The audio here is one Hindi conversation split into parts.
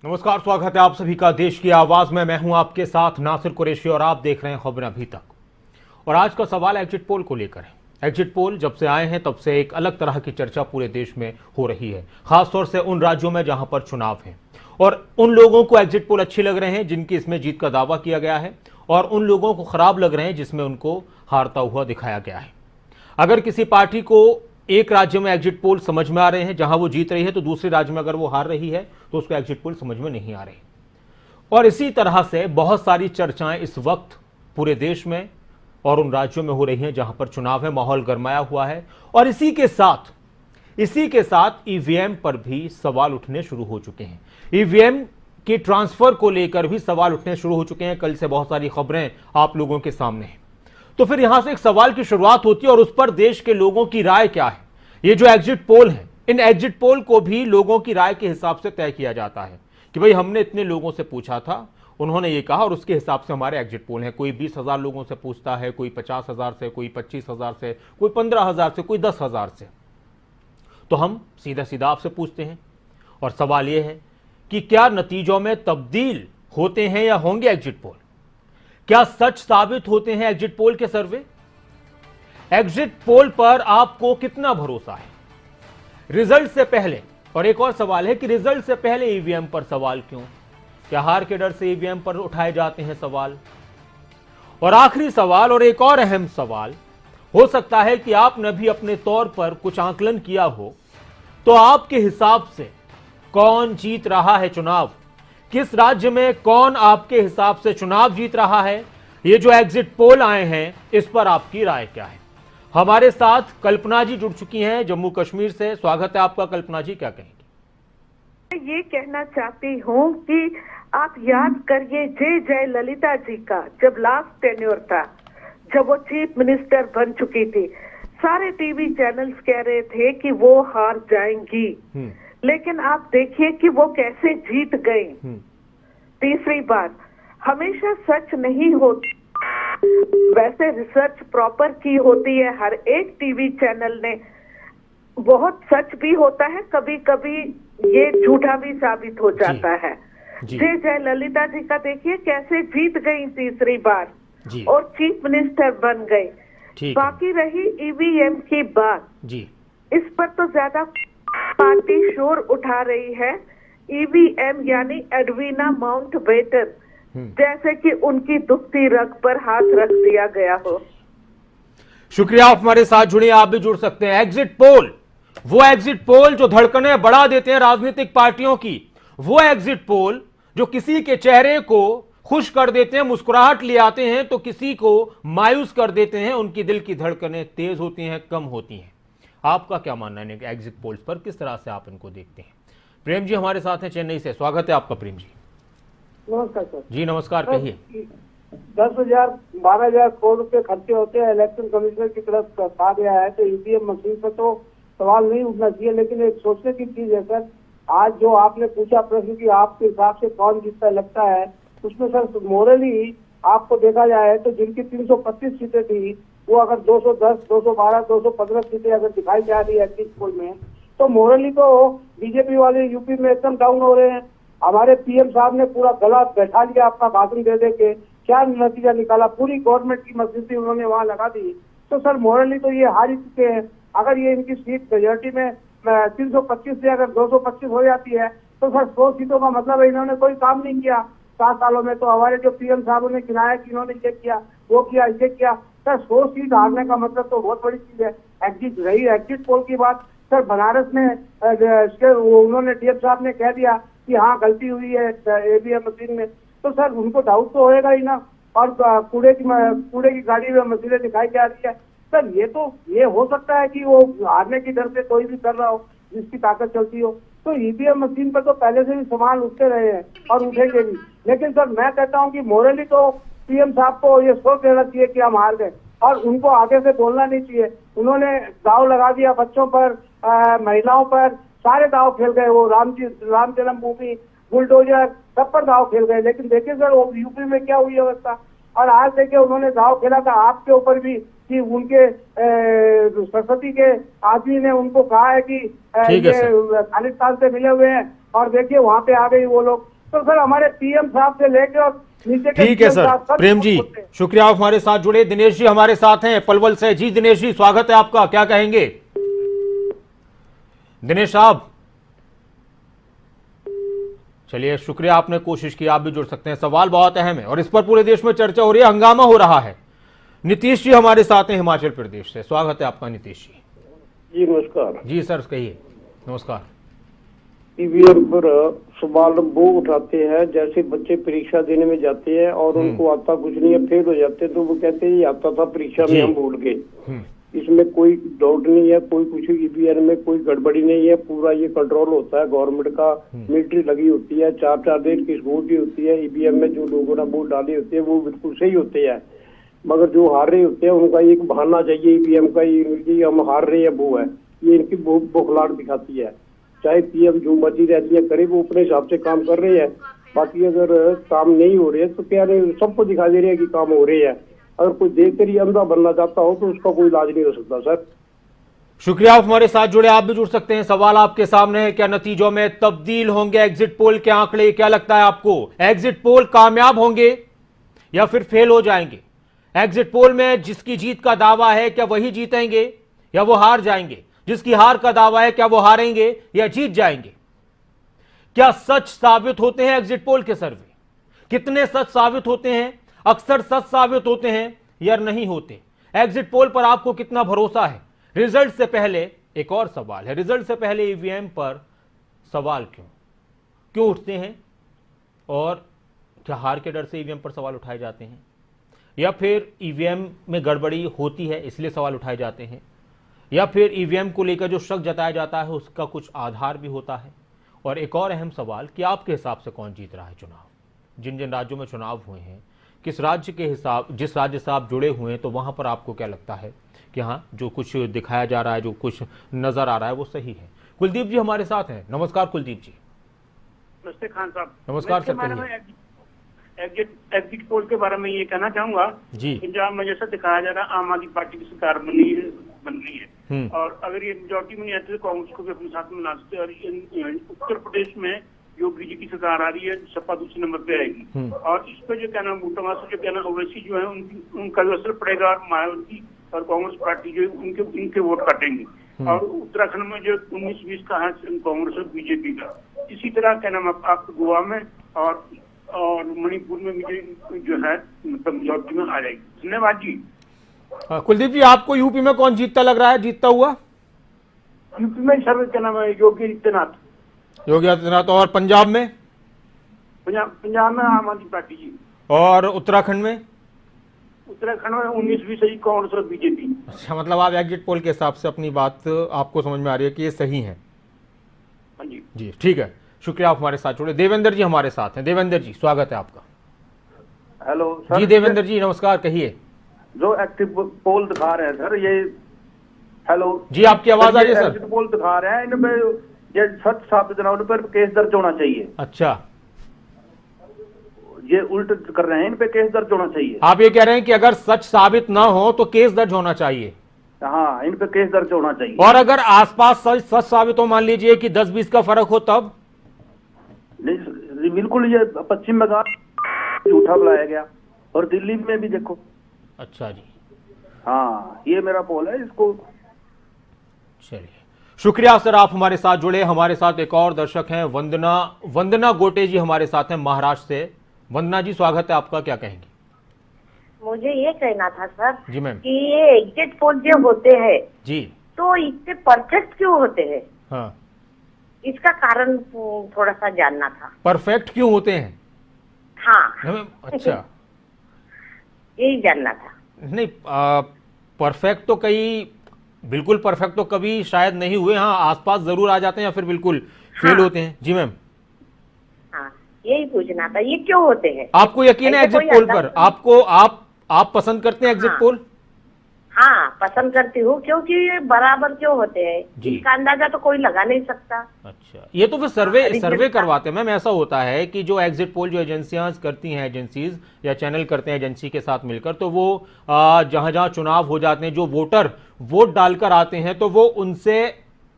नमस्कार, स्वागत है आप सभी का देश की आवाज में। मैं हूं आपके साथ नासिर कुरैशी और आप देख रहे हैं खबरें अभी तक। और आज का सवाल एग्जिट पोल को लेकर है। एग्जिट पोल जब से आए हैं तब से एक अलग तरह की चर्चा पूरे देश में हो रही है, खासतौर से उन राज्यों में जहां पर चुनाव है। और उन लोगों को एग्जिट पोल अच्छे लग रहे हैं जिनकी इसमें जीत का दावा किया गया है, और उन लोगों को खराब लग रहे हैं जिसमें उनको हारता हुआ दिखाया गया है। अगर किसी पार्टी को एक राज्य में एग्जिट पोल समझ में आ रहे हैं जहां वो जीत रही है, तो दूसरे राज्य में अगर वो हार रही है तो उसको एग्जिट पोल समझ में नहीं आ रही। और इसी तरह से बहुत सारी चर्चाएं इस वक्त पूरे देश में और उन राज्यों में हो रही हैं जहां पर चुनाव है, माहौल गरमाया हुआ है। और इसी के साथ ईवीएम पर भी सवाल उठने शुरू हो चुके हैं। ईवीएम के ट्रांसफर को लेकर भी सवाल उठने शुरू हो चुके हैं। कल से बहुत सारी खबरें आप लोगों के सामने हैं। तो फिर यहां से एक सवाल की शुरुआत होती है और उस पर देश के लोगों की राय क्या है। ये जो एग्जिट पोल है, इन एग्जिट पोल को भी लोगों की राय के हिसाब से तय किया जाता है कि भाई हमने इतने लोगों से पूछा था, उन्होंने ये कहा और उसके हिसाब से हमारे एग्जिट पोल हैं। कोई 20,000 लोगों से पूछता है, कोई 50,000 से, कोई 25,000 से, कोई 15,000 से, कोई 10,000 से। तो हम सीधा सीधा आपसे पूछते हैं और सवाल यह है कि क्या नतीजों में तब्दील होते हैं या होंगे एग्जिट पोल? क्या सच साबित होते हैं एग्जिट पोल के सर्वे? एग्जिट पोल पर आपको कितना भरोसा है रिजल्ट से पहले? और एक और सवाल है कि रिजल्ट से पहले ईवीएम पर सवाल क्यों? क्या हार के डर से ईवीएम पर उठाए जाते हैं सवाल? और आखिरी सवाल और एक और अहम सवाल, हो सकता है कि आपने भी अपने तौर पर कुछ आकलन किया हो, तो आपके हिसाब से कौन जीत रहा है चुनाव? किस राज्य में कौन आपके हिसाब से चुनाव जीत रहा है? ये जो एग्जिट पोल आए हैं इस पर आपकी राय क्या है? हमारे साथ कल्पना जी जुड़ चुकी हैं जम्मू कश्मीर से। स्वागत है आपका। कल्पना जी, क्या कहेंगे? ये कहना चाहती हूँ कि आप याद करिए जय जयललिता जी का जब लास्ट टेन्योर था, जब वो चीफ मिनिस्टर बन चुकी थी, सारे टीवी चैनल्स कह रहे थे कि वो हार जाएंगी, लेकिन आप देखिए कि वो कैसे जीत गई तीसरी बार। हमेशा सच नहीं होती, वैसे रिसर्च प्रॉपर की होती है हर एक टीवी चैनल ने। बहुत सच भी होता है, कभी कभी ये झूठा भी साबित हो जाता है। जय जयललिता जी का देखिए कैसे जीत गई तीसरी बार और चीफ मिनिस्टर बन गई। बाकी रही ईवीएम की बात, इस पर तो ज्यादा पार्टी शोर उठा रही है। ईवीएम यानी एडवीना माउंटबेटन, जैसे कि उनकी दुखती रग पर हाथ रख दिया गया हो। शुक्रिया, आप हमारे साथ जुड़े। आप भी जुड़ सकते हैं। एग्जिट पोल, वो एग्जिट पोल जो धड़कनें बढ़ा देते हैं राजनीतिक पार्टियों की, वो एग्जिट पोल जो किसी के चेहरे को खुश कर देते हैं, मुस्कुराहट ले आते हैं, तो किसी को मायूस कर देते हैं। उनकी दिल की धड़कनें तेज होती हैं, कम होती हैं। आपका क्या मानना है एग्जिट पोल्स पर? किस तरह से आप इनको देखते हैं? प्रेम जी हमारे साथ हैं चेन्नई से। स्वागत है आपका प्रेम जी। नमस्कार सर। जी नमस्कार, कहिए। 10,000 12,000 करोड़ रुपए खर्चे होते हैं, इलेक्शन कमिश्नर की तरफ कहा गया है, तो ईवीएम मशीन पर तो सवाल नहीं उठना चाहिए। लेकिन एक सोचने की चीज है सर, आज जो आपने पूछा प्रश्न की आपके हिसाब से कौन जीतता लगता है, उसमें सर मोरली आपको देखा जाए तो जिनकी 325 सीटें थी, वो अगर 210, 212, 215 सीटें अगर दिखाई जा रही है एग्जिट पोल में, तो मोरली तो बीजेपी वाले यूपी में एकदम डाउन हो रहे हैं। हमारे पीएम साहब ने पूरा गला बैठा लिया अपना भाषण दे के, क्या नतीजा निकाला, पूरी गवर्नमेंट की मजबूती उन्होंने वहां लगा दी। तो सर मोरली तो ये हार ही चुके हैं। अगर ये इनकी सीट मेजोरिटी में 325 से अगर 225 हो जाती है, तो सर 100 सीटों का मतलब है इन्होंने कोई काम नहीं किया 7 सालों में। तो हमारे जो पीएम साहब ने गिनाया कि इन्होंने ये किया, वो किया, ये किया, सर 100 सीट हारने का मतलब तो बहुत बड़ी चीज है। एग्जिट पोल की बात सर, बनारस में उन्होंने डीएम साहब ने कह दिया कि हाँ गलती हुई है ईवीएम मशीन में, तो सर उनको डाउट तो होएगा ही ना। और कूड़े की गाड़ी में मशीनें दिखाई जा रही है, सर ये हो सकता है कि वो हारने की डर से कोई भी कर रहा हो, जिसकी ताकत चलती हो। तो ईवीएम मशीन पर तो पहले से भी सवाल उठते रहे हैं और उठेंगे भी। लेकिन सर मैं कहता हूँ कि मोरली तो पीएम साहब को ये सोच देना चाहिए कि हम हार गए, और उनको आगे से बोलना नहीं चाहिए। उन्होंने दाव लगा दिया बच्चों पर, महिलाओं पर, सारे दाव खेल गए। वो राम जन्मभूमि, बुलडोजर, सब पर दाव खेल गए। लेकिन देखिए सर वो यूपी में क्या हुई अवस्था। और आज देखिए उन्होंने दाव खेला था आपके ऊपर भी कि उनके सरस्वती के आदमी ने उनको कहा है कि ये खालिस्तान से मिले हुए हैं, और देखिए वहां पे आ गई वो लोग। तो सर हमारे पीएम साहब से लेके और नीचे के ठीक है PM सर। साहब सब प्रेम जी, होते हैं। शुक्रिया आप हमारे साथ जुड़े। दिनेश जी हमारे साथ हैं पलवल से। जी दिनेश जी, स्वागत है आपका, क्या कहेंगे दिनेश साहब? चलिए, शुक्रिया, आपने कोशिश की, आप भी जुड़ सकते हैं। सवाल बहुत अहम है और इस पर पूरे देश में चर्चा हो रही है, हंगामा हो रहा है। नीतीश जी हमारे साथ हैं हिमाचल प्रदेश से। स्वागत है आपका नीतीश जी। जी नमस्कार। जी सर, कहिए। नमस्कार। ईवीएम पर सवाल वो उठाते हैं जैसे बच्चे परीक्षा देने में जाते हैं और उनको आता कुछ नहीं है, फेल हो जाते हैं, तो वो कहते हैं ये आता था परीक्षा जी। में, हम भूल गए। हम्म, इसमें कोई डाउट नहीं है, कोई कुछ ईवीएम में कोई गड़बड़ी नहीं है, पूरा ये कंट्रोल होता है गवर्नमेंट का। मिलिट्री लगी होती है, 4-4 दिन की सिक्योरिटी होती है। ईवीएम में जो लोगों ने वोट डाले होते हैं वो बिल्कुल सही होते हैं, मगर जो हार रहे होते हैं उनका एक बहाना चाहिए ईवीएम का, ये हम हार रहे हैं वो है, ये इनकी बौखलाहट दिखाती है। चाहे पीएम जो मर्जी रहती है करे, वो अपने हिसाब से काम कर रहे हैं। बाकी अगर काम नहीं हो रहे तो क्या सबको दिखा दे रहे हैं कि काम हो रहे हैं। अगर कोई देखकर ही अंधा बनना चाहता हो तो उसका कोई इलाज नहीं हो सकता सर। शुक्रिया, आप हमारे साथ जुड़े। आप भी जुड़ सकते हैं। सवाल आपके सामने है, क्या नतीजों में तब्दील होंगे एग्जिट पोल के आंकड़े? क्या लगता है आपको, एग्जिट पोल कामयाब होंगे या फिर फेल हो जाएंगे? एग्जिट पोल में जिसकी जीत का दावा है, क्या वही जीतेंगे या वो हार जाएंगे? जिसकी हार का दावा है, क्या वो हारेंगे या जीत जाएंगे? क्या सच साबित होते हैं एग्जिट पोल के सर्वे? कितने सच साबित होते हैं? अक्सर सच साबित होते हैं या नहीं होते? एग्जिट पोल पर आपको कितना भरोसा है? रिजल्ट से पहले एक और सवाल है, रिजल्ट से पहले ईवीएम पर सवाल क्यों उठते हैं? और क्या हार के डर से ईवीएम पर सवाल उठाए जाते हैं, या फिर ईवीएम में गड़बड़ी होती है इसलिए सवाल उठाए जाते हैं, या फिर ईवीएम को लेकर जो शक जताया जाता है उसका कुछ आधार भी होता है? और एक और अहम सवाल कि आपके हिसाब से कौन जीत रहा है चुनाव? जिन जिन राज्यों में चुनाव हुए हैं, किस राज्य के हिसाब, जिस राज्य से आप जुड़े हुए हैं, तो वहां पर आपको क्या लगता है कि हाँ, जो कुछ दिखाया जा रहा है, जो कुछ नजर आ रहा है, वो सही है? कुलदीप जी हमारे साथ हैं। नमस्कार कुलदीप जी। नमस्ते खान साहब। नमस्कार सर, मैं कहिए। एग्जिट पोल के बारे में ये कहना चाहूंगा जी। पंजाब में जैसा दिखाया जा रहा है, आम आदमी पार्टी की सरकार बन रही है और अगर ये मेजोरिटी में नहीं आती तो कांग्रेस को भी अपने साथ में ला सकते हैं। और उत्तर प्रदेश में जो बीजेपी की सरकार आ रही है, सपा दूसरे नंबर पे आएगी और इस पे जो कहना वोटों से जो कहना ओवैसी जो है उनका जो असर पड़ेगा और मायावती और कांग्रेस पार्टी जो उनके वोट काटेंगे। और उत्तराखंड में जो 19-20 का है कांग्रेस और बीजेपी का। इसी तरह क्या नाम आपको गोवा में और मणिपुर में भी जो है मतलब मेजोरिटी में आ जाएगी। धन्यवाद जी। कुलदीप जी, आपको यूपी में कौन जीतता लग रहा है, जीतता हुआ? यूपी में सर क्या नाम है योगी आदित्यनाथ। योगी आदित्यनाथ। और पंजाब में? पंजाब में आम आदमी पार्टी जी। और उत्तराखंड में? उत्तराखंड में 19-20 कांग्रेस और बीजेपी। अच्छा, मतलब आप एग्जिट पोल के हिसाब से अपनी बात आपको समझ में आ रही है कि ये सही है? हाँ जी जी, ठीक है, शुक्रिया आप हमारे साथ जुड़े। देवेंद्र जी हमारे साथ हैं। देवेंद्र जी, स्वागत है आपका। हेलो जी देवेंद्र जी, नमस्कार, कहिए। जो एक्टिव पोल दिखा रहे हैं सर, ये हेलो जी, आपकी आवाज आ रही है सर। एक्टिव पोल दिखा रहे हैं, इनमें ये सच साबित ना उन पर केस दर्ज होना चाहिए। अच्छा, ये उल्ट कर रहे हैं, इन पे केस दर्ज होना चाहिए। आप ये कह रहे हैं कि अगर सच साबित ना हो तो केस दर्ज होना चाहिए? हाँ, इन पे केस दर्ज होना चाहिए। और अगर आसपास सच साबित हो, मान लीजिए कि 10-20 का फर्क हो, तब? नहीं, बिल्कुल ये पश्चिम बंगाल झूठा बुलाया गया और दिल्ली में भी देखो। अच्छा जी, हाँ, ये मेरा पोल है, इसको। चलिए, शुक्रिया सर, आप हमारे साथ जुड़े। हमारे साथ एक और दर्शक हैं, वंदना गोटे जी हमारे साथ हैं महाराष्ट्र से। वंदना जी, स्वागत है आपका, क्या कहेंगे? मुझे ये कहना था सर जी मैम। कि ये एग्जिट पोल जो होते हैं जी। तो इससे परफेक्ट क्यों होते हैं? हाँ, इसका कारण थोड़ा सा जानना था। परफेक्ट क्यों होते हैं? हाँ, अच्छा, यही जानना था। नहीं, परफेक्ट तो बिल्कुल परफेक्ट तो कभी शायद नहीं हुए। हाँ, आसपास जरूर आ जाते हैं या फिर बिल्कुल फेल होते हैं। जी मैम, हाँ, यही पूछना था, ये क्यों होते हैं? आपको यकीन है ऐसे एग्जिट कोई पोल पर? अंदाजा आप पसंद करते हैं एग्जिट हाँ। पोल? हाँ, पसंद करती हूँ, क्योंकि ये बराबर क्यों होते हैं जी। इसका अंदाजा तो कोई लगा नहीं सकता। अच्छा, ये तो फिर सर्वे रिजल्ट करवाते हैं मैम। ऐसा होता है कि जो एग्जिट पोल जो एजेंसियां करती हैं, एजेंसीज या चैनल करते हैं एजेंसी के साथ मिलकर, तो वो जहां जहां चुनाव हो जाते हैं, जो वोटर वोट डालकर आते हैं, तो वो उनसे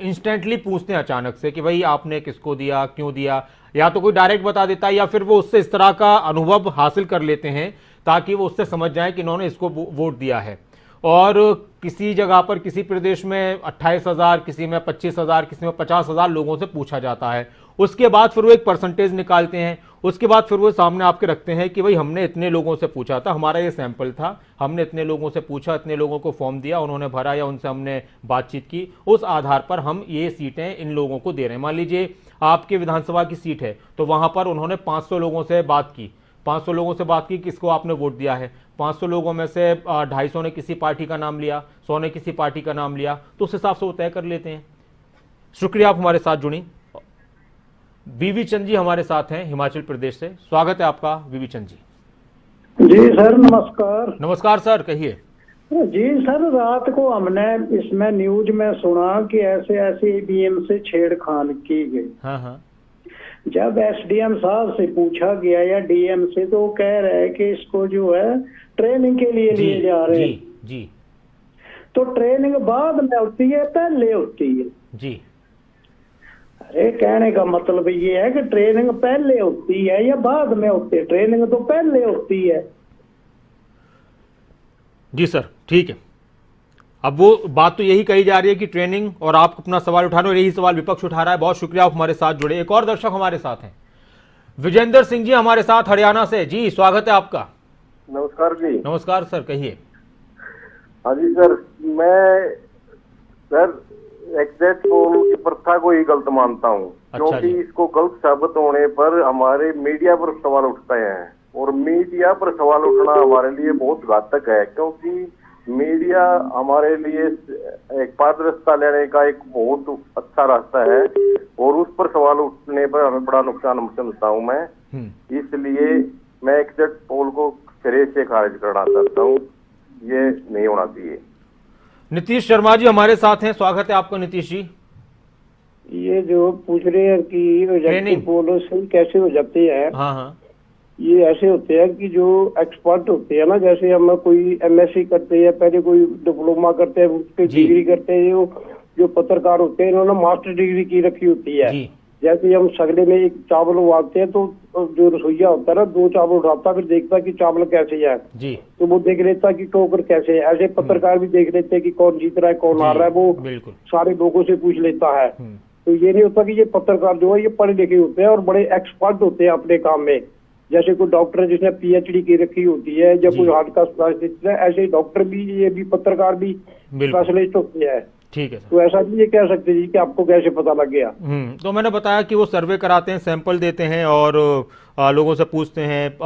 इंस्टेंटली पूछते हैं अचानक से कि भाई आपने किसको दिया, क्यों दिया, या तो कोई डायरेक्ट बता देता है या फिर वो उससे इस तरह का अनुभव हासिल कर लेते हैं ताकि वो उससे समझ जाए कि इन्होंने इसको वोट दिया है। और किसी जगह पर किसी प्रदेश में 28,000, किसी में 25,000, किसी में 50,000 लोगों से पूछा जाता है। उसके बाद फिर वो एक परसेंटेज निकालते हैं, उसके बाद फिर वो सामने आपके रखते हैं कि भाई हमने इतने लोगों से पूछा था, हमारा ये सैंपल था, हमने इतने लोगों से पूछा, इतने लोगों को फॉर्म दिया, उन्होंने भरा या उनसे हमने बातचीत की, उस आधार पर हम ये सीटें इन लोगों को दे रहे हैं। मान लीजिए आपके विधानसभा की सीट है तो वहाँ पर उन्होंने 500 लोगों से बात की, 500 लोगों से बात की किसको आपने वोट दिया है, 500 लोगों में से 250 ने किसी पार्टी का नाम लिया, 100 ने किसी पार्टी का नाम लिया, तो उस हिसाब से वो तय कर लेते हैं। शुक्रिया, आप हमारे साथ जुड़ी। बीवी चंद जी हमारे साथ हैं हिमाचल प्रदेश से, स्वागत है आपका बीवी चंद जी। जी सर नमस्कार। नमस्कार सर, कहिए। जी सर, रात को हमने इसमें न्यूज में सुना कि ऐसे ऐसे ईवीएम से छेड़खानी की गई। हाँ हाँ। जब एसडीएम साहब से पूछा गया या डीएम से तो वो कह रहे हैं कि इसको जो है ट्रेनिंग के लिए लिए जा रहे हैं। जी जी। तो ट्रेनिंग बाद में होती है पहले होती है? जी। अरे कहने का मतलब ये है कि ट्रेनिंग पहले होती है या बाद में होती है? ट्रेनिंग तो पहले होती है। जी सर, ठीक है। अब वो बात तो यही कही जा रही है कि ट्रेनिंग, और आप अपना सवाल उठा रहे हो, यही सवाल विपक्ष उठा रहा है। बहुत शुक्रिया, आप हमारे साथ जुड़े। एक और दर्शक हमारे साथ हैं, विजेंद्र सिंह जी हमारे साथ हरियाणा से। जी स्वागत है आपका। नमस्कार जी। नमस्कार सर, कहिए। हाँ जी सर, मैं सर एग्जैक्ट पोल की प्रथा को ही गलत मानता हूँ। अच्छा क्योंकि जी। इसको गलत साबित होने पर हमारे मीडिया पर सवाल उठते हैं, और मीडिया पर सवाल उठना हमारे लिए बहुत घातक है। क्योंकि मीडिया हमारे लिए एक पारदर्शिता लेने का एक बहुत अच्छा रास्ता है, और उस पर सवाल उठने पर हमें बड़ा नुकसान समझता हूँ मैं। इसलिए मैं एग्जैक्ट पोल को सिरे से खारिज करना चाहता हूँ, ये नहीं होना चाहिए। नीतीश शर्मा जी हमारे साथ हैं, स्वागत है आपका नीतीश जी। ये जो पूछ रहे हैं कि ट्रेनिंग पोलो से कैसे हो जाते हैं, हाँ हाँ, ये ऐसे होते हैं कि जो एक्सपर्ट होते हैं ना, जैसे हम कोई एमएससी करते हैं, पहले कोई डिप्लोमा करते हैं, उसकी जी। डिग्री करते हैं, जो पत्रकार होते हैं इन्होंने मास्टर डिग्री की रखी होती है। जी। जैसे हम सगले में एक चावल उबालते हैं तो जो रसोईया होता है ना, 2 चावल उठाता फिर देखता कि चावल कैसे है, जी तो वो देख लेता कि टोकर कैसे है। ऐसे पत्रकार भी देख लेते हैं कि कौन जीत रहा है, कौन हार रहा है, वो बिल्कुल सारे लोगों से पूछ लेता है। तो ये नहीं होता कि ये पत्रकार जो है ये पढ़े लिखे होते हैं और बड़े एक्सपर्ट होते हैं अपने काम में। जैसे कोई डॉक्टर है जिसने पीएचडी की रखी होती है, जब कोई हार्ट का स्पेशलिस्ट है, ऐसे डॉक्टर भी, ये भी पत्रकार भी स्पेशलिस्ट होते हैं। ठीक है सर। तो ऐसा नहीं ये कह सकते जी कि आपको कैसे पता लग गया। तो मैंने बताया कि वो सर्वे कराते हैं, सैंपल देते हैं और लोगों से पूछते हैं।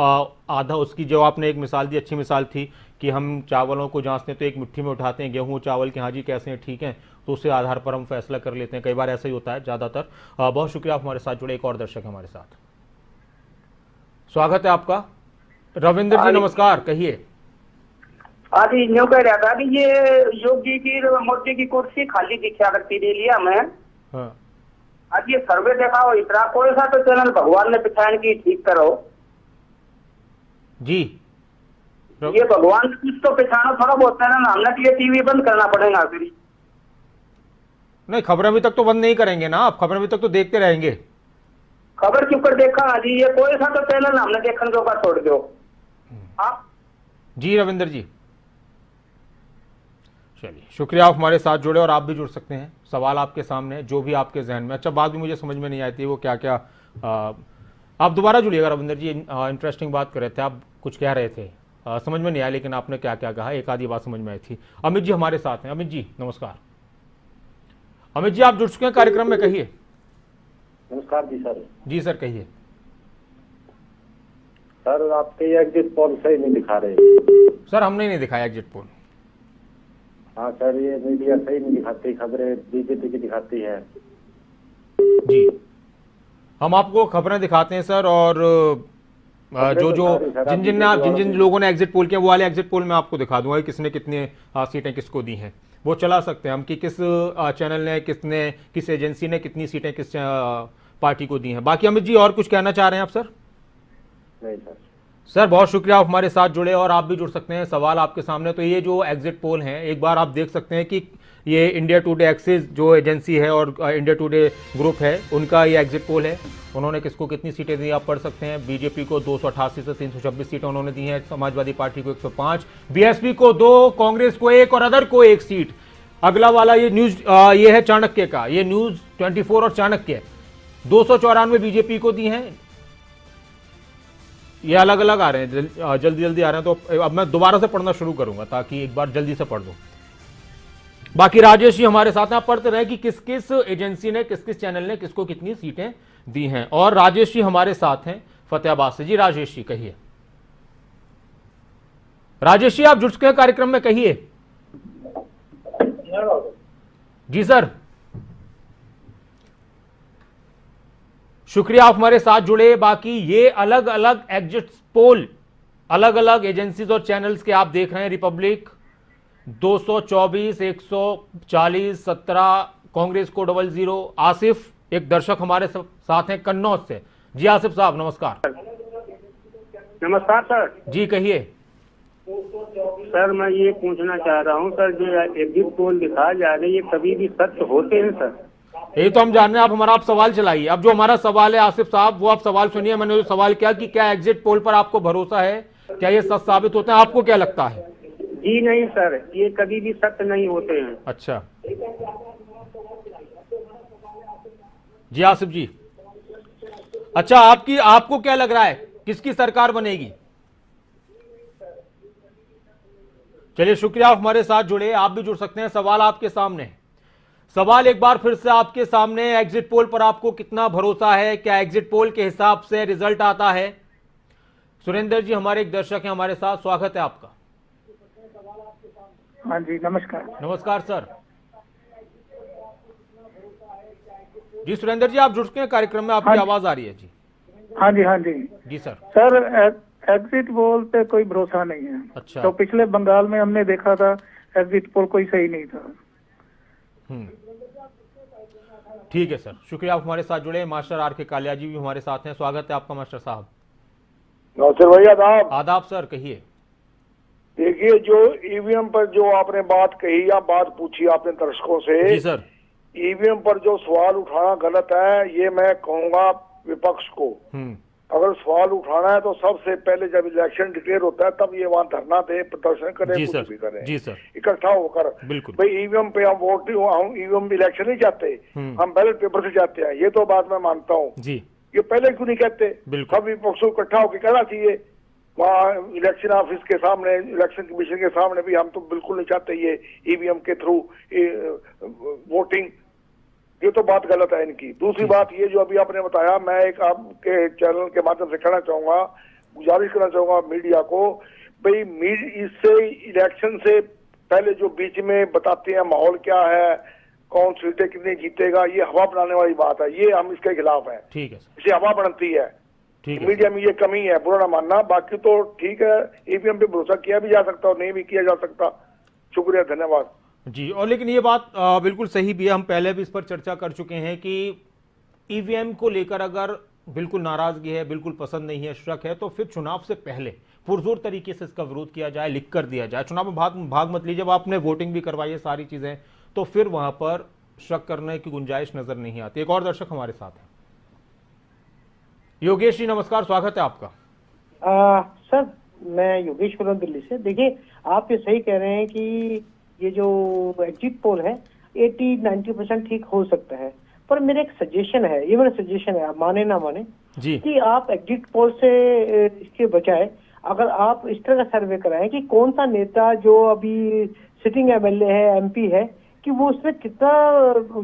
आधा उसकी जो आपने एक मिसाल दी, अच्छी मिसाल थी कि हम चावलों को जांचते हैं तो एक मुट्ठी में उठाते हैं गेहूं चावल के, हाँ जी कैसे हैं, ठीक है, तो उसके आधार पर हम फैसला कर लेते हैं। कई बार ऐसा ही होता है, ज़्यादातर। बहुत शुक्रिया, आप हमारे साथ जुड़े। एक और दर्शक हमारे साथ, स्वागत है आपका। रविंद्र जी नमस्कार, कहिए। आज यूँ कह रहा था कि ये योगी की मोदी की कुर्सी खाली दिखा करती दे लिया मैं। हाँ। आज ये सर्वे देखा हो इतना, कोई सा तो चैनल भगवान ने पिछाड़ की ठीक करो जी। ये भगवान कुछ तो पिछाड़ो थोड़ा बहुत है ना, हमने तो ये टीवी बंद करना पड़ेगा फिर। नहीं, खबरें अभी तक तो बंद नहीं करेंगे ना आप, खबरें अभी तक तो देखते रहेंगे। खबर क्यों कर देखा जी, ये कोई सा तो चैनल हमने देखने के ऊपर छोड़ दो आप। जी रविंद्र जी, चलिए शुक्रिया, आप हमारे साथ जुड़े। और आप भी जुड़ सकते हैं, सवाल आपके सामने जो भी आपके जहन में। अच्छा, बात भी मुझे समझ में नहीं आती वो क्या क्या। आप दोबारा जुड़िएगा रविंद्र जी, इंटरेस्टिंग बात कर रहे थे, आप कुछ कह रहे थे, समझ में नहीं आया लेकिन आपने क्या क्या कहा, एक आधी बात समझ में आई थी। अमित जी हमारे साथ हैं। अमित जी नमस्कार। अमित जी आप जुड़ चुके हैं कार्यक्रम में, कहिए। नमस्कार जी सर। जी सर, कहिए। सर आपके एग्जिट पोल सही नहीं दिखा रहे। सर हमने नहीं दिखाया एग्जिट पोल। हाँ सर, ये मीडिया सही नहीं दिखाती, खबरें बीजेपी की दिखाती है। जी, हम आपको खबरें दिखाते हैं सर, और जिन जिन लोगों ने एग्जिट पोल किया वो वाले एग्जिट पोल में आपको दिखा दूंगा किसने कितनी सीटें किसको दी हैं। वो चला सकते हैं हम कि किस चैनल ने, किसने, किस एजेंसी ने कितनी सीटें किस पार्टी को दी हैं। बाकी अमित जी और कुछ कहना चाह रहे हैं आप सर? नहीं सर। सर बहुत शुक्रिया, आप हमारे साथ जुड़े। और आप भी जुड़ सकते हैं, सवाल आपके सामने। तो ये जो एग्जिट पोल हैं, एक बार आप देख सकते हैं कि ये इंडिया टुडे एक्सिस जो एजेंसी है और इंडिया टुडे ग्रुप है उनका ये एग्जिट पोल है। उन्होंने किसको कितनी सीटें दी आप पढ़ सकते हैं। बीजेपी को 288 से 326 सीटें उन्होंने दी हैं, समाजवादी पार्टी को 105, बीएसपी को 2, कांग्रेस को 1 और अदर को 1 सीट। अगला वाला ये न्यूज ये है चाणक्य का, ये न्यूज 24 और चाणक्य 294 बीजेपी को दी हैं। ये अलग अलग आ रहे हैं, जल्दी जल्दी आ रहे हैं, तो अब मैं दोबारा से पढ़ना शुरू करूंगा ताकि एक बार जल्दी से पढ़ दूं। बाकी राजेश जी हमारे साथ हैं, आप पढ़ते रहे कि किस किस एजेंसी ने, किस किस चैनल ने किसको कितनी सीटें दी हैं। और राजेश जी हमारे साथ हैं फतेहाबाद से। जी राजेश जी कहिए। राजेश जी आप जुड़ चुके हैं कार्यक्रम में, कहिए। जी सर, शुक्रिया आप हमारे साथ जुड़े। बाकी ये अलग अलग एग्जिट पोल अलग अलग एजेंसीज और चैनल्स के आप देख रहे हैं। रिपब्लिक 224, 140, 17, कांग्रेस को 00। आसिफ एक दर्शक हमारे साथ हैं कन्नौज से। जी आसिफ साहब नमस्कार। नमस्कार सर। जी कहिए। सर मैं ये पूछना चाह रहा हूँ सर, जो एग्जिट पोल दिखाया जा रहा है ये कभी भी सत्य होते हैं सर? यही तो हम जान रहे हैं, आप हमारा सवाल चलाइए। अब जो हमारा सवाल है आसिफ साहब, वो आप सवाल सुनिए। मैंने जो सवाल किया कि क्या एग्जिट पोल पर आपको भरोसा है, क्या ये सच साबित होते हैं, आपको क्या लगता है? जी नहीं सर, ये कभी भी सत्य नहीं होते हैं। अच्छा जी आसिफ जी, अच्छा आपको क्या लग रहा है किसकी सरकार बनेगी? चलिए शुक्रिया आप हमारे साथ जुड़े। आप भी जुड़ सकते हैं, सवाल आपके सामने है। सवाल एक बार फिर से आपके सामने, एग्जिट पोल पर आपको कितना भरोसा है? क्या एग्जिट पोल के हिसाब से रिजल्ट आता है? सुरेंद्र जी हमारे एक दर्शक हैं हमारे साथ, स्वागत है आपका। हाँ जी नमस्कार। नमस्कार सर। जी सुरेंद्र जी आप जुड़ चुके हैं कार्यक्रम में, आपकी आवाज आ रही है। जी हाँ जी हाँ जी। जी सर। सर एग्जिट पोल पे कोई भरोसा नहीं है। अच्छा। तो पिछले बंगाल में हमने देखा था एग्जिट पोल कोई सही नहीं था। ठीक है सर, शुक्रिया आप हमारे साथ जुड़े। मास्टर आर के कालिया जी भी हमारे साथ हैं, स्वागत है आपका मास्टर साहब। नमस्ते भैया साहब। आदाब सर, कहिए। देखिए जो ईवीएम पर जो आपने बात कही या बात पूछी आपने दर्शकों से, जी सर, ईवीएम पर जो सवाल उठाना गलत है, ये मैं कहूंगा विपक्ष को। अगर सवाल उठाना है तो सबसे पहले जब इलेक्शन डिक्लेयर होता है तब ये वहाँ धरना दे, प्रदर्शन करे, कुछ भी करे, जी सर, इकट्ठा होकर। बिल्कुल भाई ईवीएम पे हम वोट, हम ईवीएम इलेक्शन नहीं चाहते, हम बैलेट पेपर से जाते हैं, ये तो बात मैं मानता हूँ जी। ये पहले क्यों नहीं कहते? सब विपक्षों को इकट्ठा होकर कहना चाहिए वहाँ इलेक्शन ऑफिस के सामने, इलेक्शन कमीशन के सामने भी, हम तो बिल्कुल नहीं चाहते ये ईवीएम के थ्रू वोटिंग। ये तो बात गलत है इनकी। दूसरी बात ये जो अभी आपने बताया, मैं एक आपके चैनल के माध्यम से कहना चाहूंगा, गुजारिश करना चाहूंगा मीडिया को, भाई इससे इलेक्शन से पहले जो बीच में बताते हैं माहौल क्या है, कौन सीटें कितनी जीतेगा, ये हवा बनाने वाली बात है, ये हम इसके खिलाफ है। ठीक है, इसे हवा बनती है। मीडिया में ये कमी है, बुरा ना मानना। बाकी तो ठीक है, ईवीएम पे भरोसा किया भी जा सकता और नहीं भी किया जा सकता। शुक्रिया, धन्यवाद जी। और लेकिन ये बात बिल्कुल सही भी है, हम पहले भी इस पर चर्चा कर चुके हैं कि ईवीएम को लेकर अगर बिल्कुल नाराजगी है, बिल्कुल पसंद नहीं है, शक है, तो फिर चुनाव से पहले पुरजोर तरीके से इसका विरोध किया जाए, लिख कर दिया जाए। चुनाव में भाग मत लीजिए, जब आपने वोटिंग भी करवाई है, सारी चीजें, तो फिर वहां पर शक करने की गुंजाइश नजर नहीं आती। एक और दर्शक हमारे साथ है, योगेश जी नमस्कार, स्वागत है आपका। सर मैं योगेश बोल रहा हूँ दिल्ली से। देखिए आप ये सही कह रहे हैं कि ये जो एग्जिट पोल है 80-90% ठीक हो सकता है, पर मेरा एक सजेशन है, ये मेरा सजेशन है, आप माने ना माने जी, कि आप एग्जिट पोल से इसके बजाय अगर आप इस तरह का सर्वे कराएं कि कौन सा नेता जो अभी सिटिंग एमएलए है, एमपी है, कि वो उसने कितना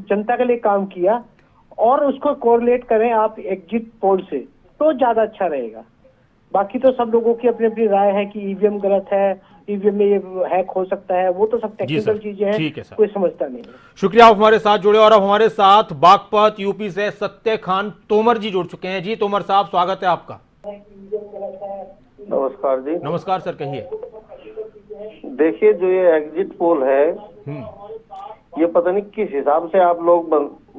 जनता के लिए काम किया, और उसको कोरिलेट करें आप एग्जिट पोल से, तो ज्यादा अच्छा रहेगा। बाकी तो सब लोगों की अपनी अपनी राय है कि ईवीएम गलत है, ईवीएम में ये हैक हो सकता है, वो तो सब टेक्निकल चीजें हैं, कोई समझता नहीं है। शुक्रिया आप हमारे साथ जुड़े। और अब हमारे साथ बागपत यूपी से सत्य खान तोमर जी जुड़ चुके हैं। जी तोमर साहब, स्वागत है आपका। नमस्कार जी। नमस्कार सर, कहिए। देखिए जो ये एग्जिट पोल है, ये पता नहीं किस हिसाब से आप लोग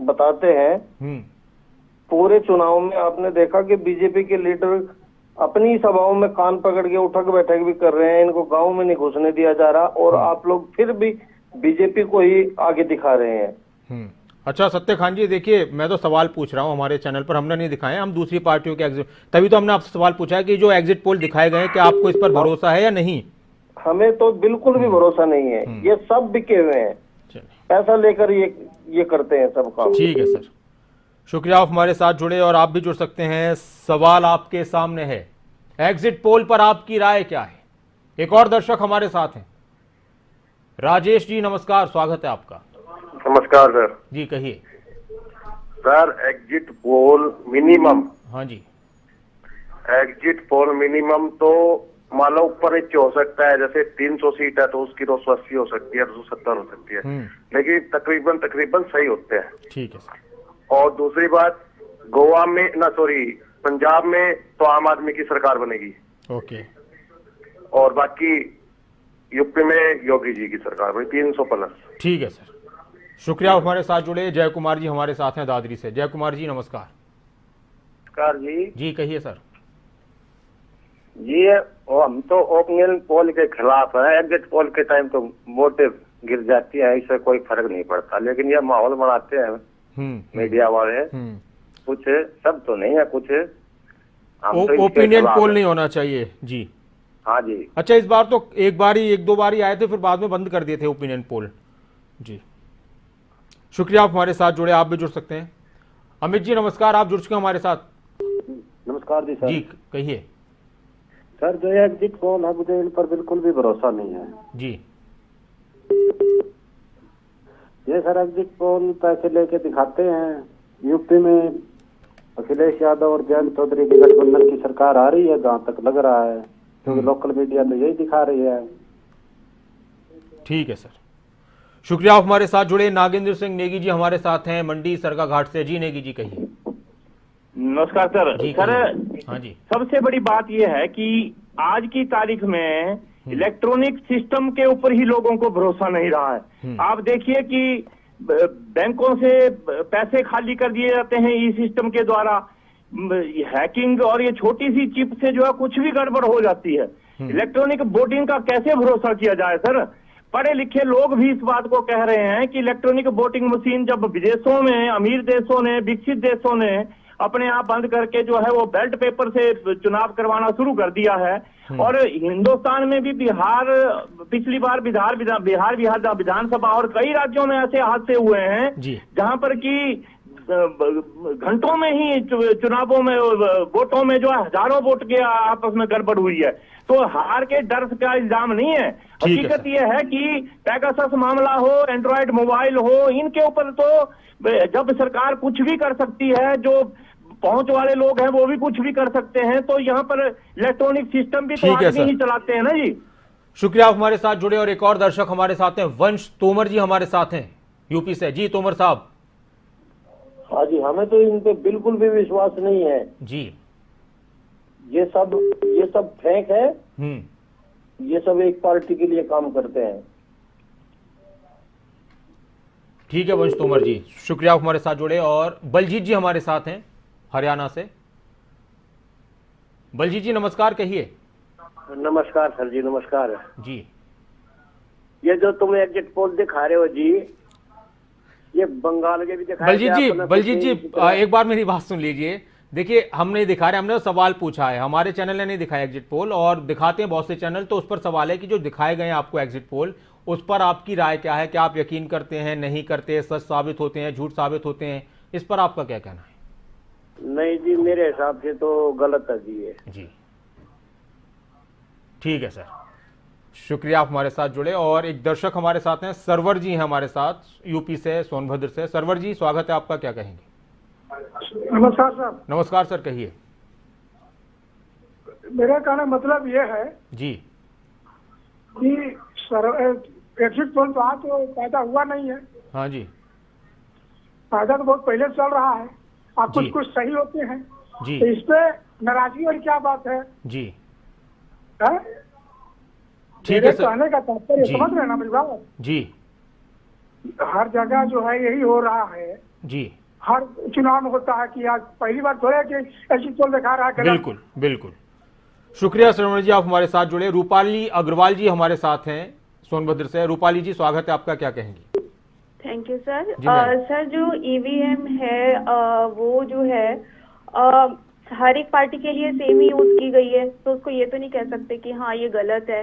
बताते हैं। पूरे चुनाव में आपने देखा कि बीजेपी के लीडर अपनी सभाओं में कान पकड़ के उठक बैठक भी कर रहे हैं, इनको गांव में नहीं घुसने दिया जा रहा, और आप लोग फिर भी बीजेपी को ही आगे दिखा रहे हैं। अच्छा सत्य खान जी, देखिए मैं तो सवाल पूछ रहा हूँ, हमारे चैनल पर हमने नहीं दिखाए, हम दूसरी पार्टियों के एग्जिट, तभी तो हमने आपसे सवाल पूछा है कि जो एग्जिट पोल दिखाए गए हैं क्या आपको इस पर भरोसा है या नहीं? हमें तो बिल्कुल भी भरोसा नहीं है, ये सब बिके हुए हैं, पैसा लेकर ये करते हैं सब काम। ठीक है सर, शुक्रिया आप हमारे साथ जुड़े और आप भी जुड़ सकते हैं। सवाल आपके सामने है, एग्जिट पोल पर आपकी राय क्या है? एक और दर्शक हमारे साथ हैं, राजेश जी नमस्कार, स्वागत है आपका। नमस्कार सर जी कहिए सर। एग्जिट पोल मिनिमम, हाँ जी, एग्जिट पोल मिनिमम तो मान लो ऊपर नीचे हो सकता है, जैसे 300 सीट है तो उसकी 280 हो सकती है, 270 हो सकती है, लेकिन तकरीबन सही होते हैं। ठीक है सर। और दूसरी बात, गोवा में पंजाब में तो आम आदमी की सरकार बनेगी, ओके, और बाकी यूपी में योगी जी की सरकार बनी 300+। ठीक है सर, शुक्रिया हमारे साथ जुड़े। जय कुमार जी हमारे साथ हैं दादरी से। जय कुमार जी नमस्कार। नमस्कार जी। जी कहिए सर। जी हम तो ओपिनियन पोल के खिलाफ है, एग्जिट पोल के टाइम तो वोटें गिर जाती है, इससे कोई फर्क नहीं पड़ता, लेकिन ये माहौल बनाते हैं मीडिया वाले, कुछ सब तो नहीं है, कुछ ओपिनियन पोल नहीं होना चाहिए जी। हाँ जी। अच्छा, इस बार तो एक दो बार आए थे, फिर बाद में बंद कर दिए थे ओपिनियन पोल जी। शुक्रिया आप हमारे साथ जुड़े, आप भी जुड़ सकते हैं। अमित जी नमस्कार, आप जुड़ चुके हैं हमारे साथ। नमस्कार जी सर। जी कहिए सर। जो एग्जिट पोल है मुझे इन पर बिल्कुल भी भरोसा नहीं है जी। ये सर एग्जिट पोल पैसे लेके दिखाते हैं। यूपी में अखिलेश यादव और जयंत चौधरी की गठबंधन की सरकार आ रही है, जहाँ तक लग रहा है, क्योंकि लोकल मीडिया तो यही दिखा रही है। ठीक है सर, शुक्रिया आप हमारे साथ जुड़े। नागेंद्र सिंह नेगी जी हमारे साथ हैं मंडी सरका घाट से। जी नेगी जी कहिए। नमस्कार सर। सर हाँ जी, सबसे बड़ी बात यह है कि आज की तारीख में इलेक्ट्रॉनिक सिस्टम के ऊपर ही लोगों को भरोसा नहीं रहा है। आप देखिए कि बैंकों से पैसे खाली कर दिए जाते हैं ई सिस्टम के द्वारा, हैकिंग और ये छोटी सी चिप से जो है कुछ भी गड़बड़ हो जाती है। इलेक्ट्रॉनिक वोटिंग का कैसे भरोसा किया जाए सर? पढ़े लिखे लोग भी इस बात को कह रहे हैं कि इलेक्ट्रॉनिक वोटिंग मशीन जब विदेशों में, अमीर देशों ने, विकसित देशों ने अपने आप बंद करके जो है वो बैलेट पेपर से चुनाव करवाना शुरू कर दिया है, और हिंदुस्तान में भी पिछली बार बिहार विधानसभा और कई राज्यों में ऐसे हादसे हुए हैं जहां पर कि घंटों में ही चुनावों में, वोटों में जो है हजारों वोट के आपस में गड़बड़ हुई है। तो हार के डर का इल्जाम नहीं है, हकीकत यह है कि पैगासस मामला हो, एंड्रॉयड मोबाइल हो, इनके ऊपर तो जब सरकार कुछ भी कर सकती है, जो पहुंच वाले लोग हैं वो भी कुछ भी कर सकते हैं, तो यहाँ पर इलेक्ट्रॉनिक सिस्टम भी तो आदमी ही चलाते हैं ना जी। शुक्रिया आप हमारे साथ जुड़े। और एक और दर्शक हमारे साथ हैं, वंश तोमर जी हमारे साथ हैं यूपी से। जी तोमर साहब। हाँ जी, हमें तो इन पे बिल्कुल भी विश्वास नहीं है जी। ये सब फेक है, ये सब एक पार्टी के लिए काम करते हैं। ठीक है वंश तोमर जी, शुक्रिया आप हमारे साथ जुड़े। और बलजीत जी हमारे साथ हैं हरियाणा से। बलजीत जी नमस्कार, कहिए। नमस्कार सर जी, नमस्कार जी। ये जो तुम एग्जिट पोल दिखा रहे हो जी, ये बंगाल के भी दिखाए। बलजीत जी एक बार मेरी बात सुन लीजिए। देखिए हम नहीं दिखा रहे, हमने सवाल पूछा है, हमारे चैनल ने नहीं दिखाया एग्जिट पोल, और दिखाते हैं बहुत से चैनल, तो उस पर सवाल है कि जो दिखाए गए हैं आपको एग्जिट पोल, उस पर आपकी राय क्या है? क्या आप यकीन करते हैं, नहीं करते, सच साबित होते हैं, झूठ साबित होते हैं? इस पर आपका क्या कहना है? नहीं जी, मेरे हिसाब से तो गलत है जी ये। जी ठीक है सर, शुक्रिया आप हमारे साथ जुड़े। और एक दर्शक हमारे साथ हैं, सरवर जी हैं हमारे साथ यूपी से, सोनभद्र से। सरवर जी स्वागत है आपका, क्या कहेंगे? नमस्कार सर। नमस्कार सर, कहिए। मेरा कहना मतलब ये है जी कि एग्जिट पोल तो आज तो पैदा हुआ नहीं है। हाँ जी, पैदा तो बहुत पहले चल रहा है। आप कुछ सही होते हैं जी, तो इस पे नाराजगी और क्या बात है जी? ठीक है सर, कहने का तात्पर्य समझ रहे हैं ना मेरी बात जी? हर जगह जो है यही हो रहा है जी। हर चुनाव में होता है कि आज पहली बार थोड़ा कि एग्जिट पोल दिखा रहा है। बिल्कुल बिल्कुल, शुक्रिया श्रवण जी आप हमारे साथ जुड़े। रूपाली अग्रवाल जी हमारे साथ हैं सोनभद्र से। रूपाली जी स्वागत है आपका, क्या कहेंगी? Thank you sir. जी सर जो ईवीएम है वो जो है हर एक पार्टी के लिए सेम ही यूज की गई है, तो उसको ये तो नहीं कह सकते कि हाँ ये गलत है।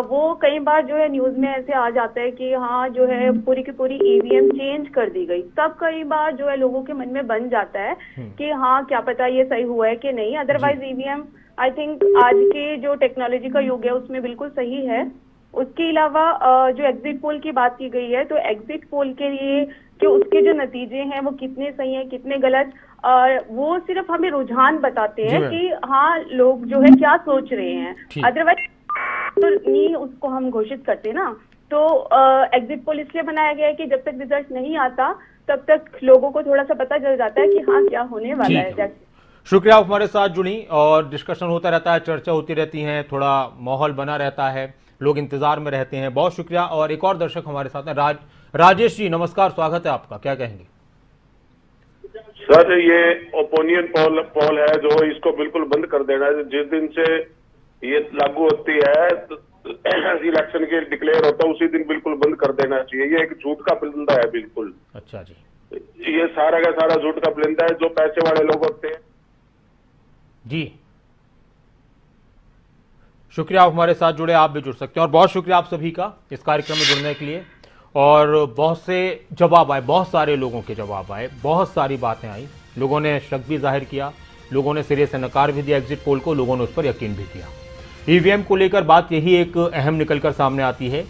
वो कई बार जो है न्यूज में ऐसे आ जाता है कि हाँ जो है पूरी की पूरी ईवीएम चेंज कर दी गई, तब कई बार जो है लोगों के मन में बन जाता है कि हाँ क्या पता ये सही हुआ है कि नहीं। अदरवाइज ईवीएम आई थिंक आज के जो टेक्नोलॉजी का युग है उसमें बिल्कुल सही है। उसके अलावा जो एग्जिट पोल की बात की गई है, तो एग्जिट पोल के लिए कि उसके जो नतीजे हैं वो कितने सही हैं कितने गलत, वो सिर्फ हमें रुझान बताते हैं कि हाँ लोग जो है क्या सोच रहे हैं। अदरवाइज तो नहीं उसको हम घोषित करते ना। तो एग्जिट पोल इसलिए बनाया गया है कि जब तक रिजल्ट नहीं आता तब तक लोगों को थोड़ा सा पता चल जाता है कि हाँ क्या होने वाला है। शुक्रिया, आप हमारे साथ जुड़ी और डिस्कशन होता रहता है, चर्चा होती रहती है, थोड़ा माहौल बना रहता है, लोग इंतजार में रहते हैं। बहुत शुक्रिया। और एक और दर्शक हमारे साथ हैं, राजेश जी नमस्कार, स्वागत है आपका, क्या कहेंगे? सर ये ओपिनियन पोल है जो इसको बिल्कुल बंद कर देना है। जिस दिन से ये लागू होती है इलेक्शन के डिक्लेयर होता है उसी दिन बिल्कुल बंद कर देना चाहिए। ये एक झूठ का परिंदा है बिल्कुल। अच्छा जी, ये सारा का सारा झूठ का परिंदा है। जो पैसे वाले लोग होते हैं जी। शुक्रिया, आप हमारे साथ जुड़े, आप भी जुड़ सकते हैं। और बहुत शुक्रिया आप सभी का इस कार्यक्रम में जुड़ने के लिए। और बहुत से जवाब आए, बहुत सारे लोगों के जवाब आए, बहुत सारी बातें आई, लोगों ने शक भी जाहिर किया, लोगों ने सिरे से नकार भी दिया एग्जिट पोल को, लोगों ने उस पर यकीन भी किया। ईवीएम को लेकर बात यही एक अहम निकलकर सामने आती है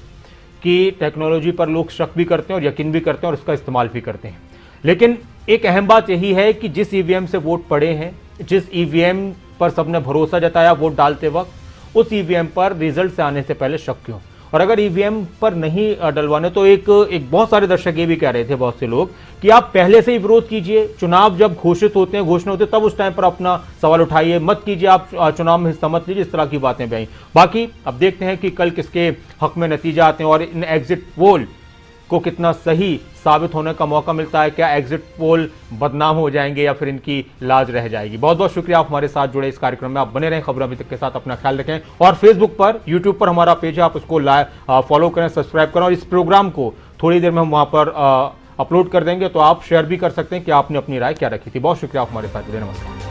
कि टेक्नोलॉजी पर लोग शक भी करते हैं और यकीन भी करते हैं और इसका इस्तेमाल भी करते हैं। लेकिन एक अहम बात यही है कि जिस ईवीएम से वोट पड़े हैं, जिस ईवीएम पर सबने भरोसा जताया वोट डालते वक्त, उस ईवीएम पर रिजल्ट से आने से पहले शक क्यों? और अगर ईवीएम पर नहीं डलवाने तो एक बहुत सारे दर्शक ये भी कह रहे थे, बहुत से लोग, कि आप पहले से ही विरोध कीजिए, चुनाव जब घोषित होते हैं, घोषणा होते हैं, तब उस टाइम पर अपना सवाल उठाइए, मत कीजिए आप चुनाव में हिस्सा मत लीजिए, इस तरह की बातें भी आई। बाकी अब देखते हैं कि कल किसके हक में नतीजे आते हैं और इन एग्जिट पोल को कितना सही साबित होने का मौका मिलता है। क्या एग्जिट पोल बदनाम हो जाएंगे या फिर इनकी लाज रह जाएगी? बहुत बहुत शुक्रिया, आप हमारे साथ जुड़े इस कार्यक्रम में। आप बने रहें खबर अभी तक के साथ, अपना ख्याल रखें। और फेसबुक पर, यूट्यूब पर हमारा पेज है, आप उसको फॉलो करें, सब्सक्राइब करें। और इस प्रोग्राम को थोड़ी देर में हम वहाँ पर अपलोड कर देंगे, तो आप शेयर भी कर सकते हैं कि आपने अपनी राय क्या रखी थी। बहुत शुक्रिया, आप हमारे साथ जुड़े। नमस्कार।